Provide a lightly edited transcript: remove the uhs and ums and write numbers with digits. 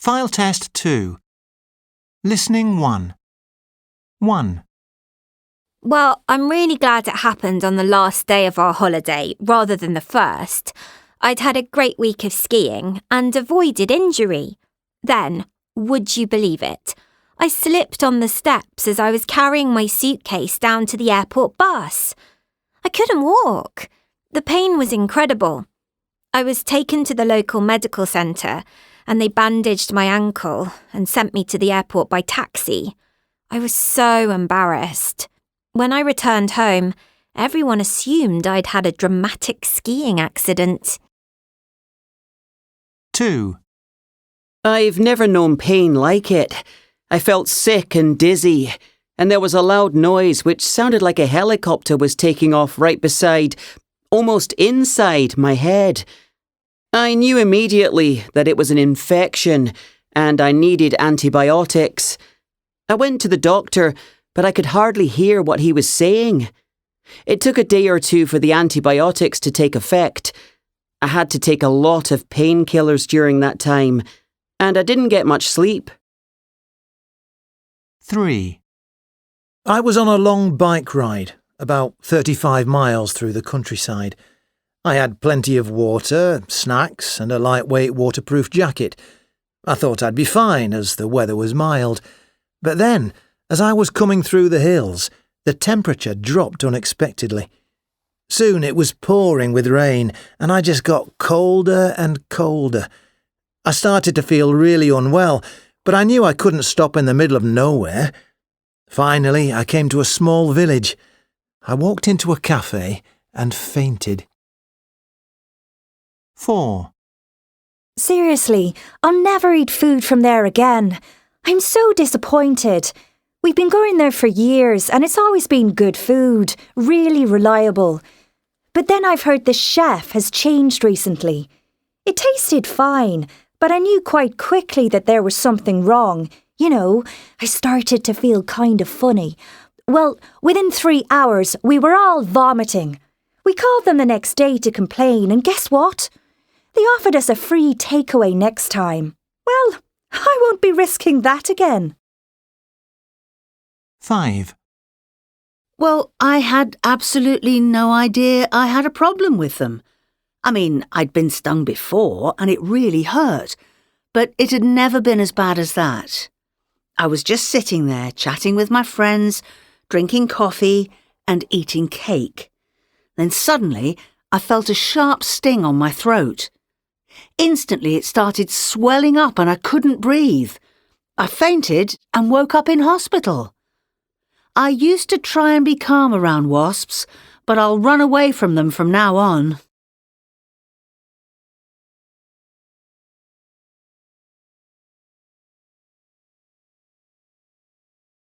File test 2. Listening 1. 1. Well, I'm really glad it happened on the last day of our holiday rather than the first. I'd had a great week of skiing and avoided injury. Then, would you believe it? I slipped on the steps as I was carrying my suitcase down to the airport bus. I couldn't walk. The pain was incredible. I was taken to the local medical centre and they bandaged my ankle and sent me to the airport by taxi. I was so embarrassed. When I returned home, everyone assumed I'd had a dramatic skiing accident. 2. I've never known pain like it. I felt sick and dizzy, and there was a loud noise which sounded like a helicopter was taking off right beside, almost inside my head. I knew immediately that it was an infection and I needed antibiotics. I went to the doctor, but I could hardly hear what he was saying. It took a day or two for the antibiotics to take effect. I had to take a lot of painkillers during that time, and I didn't get much sleep. 3. I was on a long bike ride, about 35 miles through the countryside. I had plenty of water, snacks, and a lightweight waterproof jacket. I thought I'd be fine as the weather was mild. But then, as I was coming through the hills, the temperature dropped unexpectedly. Soon it was pouring with rain, and I just got colder and colder. I started to feel really unwell, but I knew I couldn't stop in the middle of nowhere. Finally, I came to a small village. I walked into a cafe and fainted. 4. Seriously, I'll never eat food from there again. I'm so disappointed. We've been going there for years and it's always been good food, really reliable. But then I've heard the chef has changed recently. It tasted fine, but I knew quite quickly that there was something wrong. You know, I started to feel kind of funny. Well, within 3 hours, we were all vomiting. We called them the next day to complain, and guess what? They offered us a free takeaway next time. Well, I won't be risking that again. 5. Well, I had absolutely no idea I had a problem with them. I mean, I'd been stung before and it really hurt, but it had never been as bad as that. I was just sitting there chatting with my friends, drinking coffee and eating cake. Then suddenly I felt a sharp sting on my throat. Instantly it started swelling up and I couldn't breathe. I fainted and woke up in hospital. I used to try and be calm around wasps, but I'll run away from them from now on.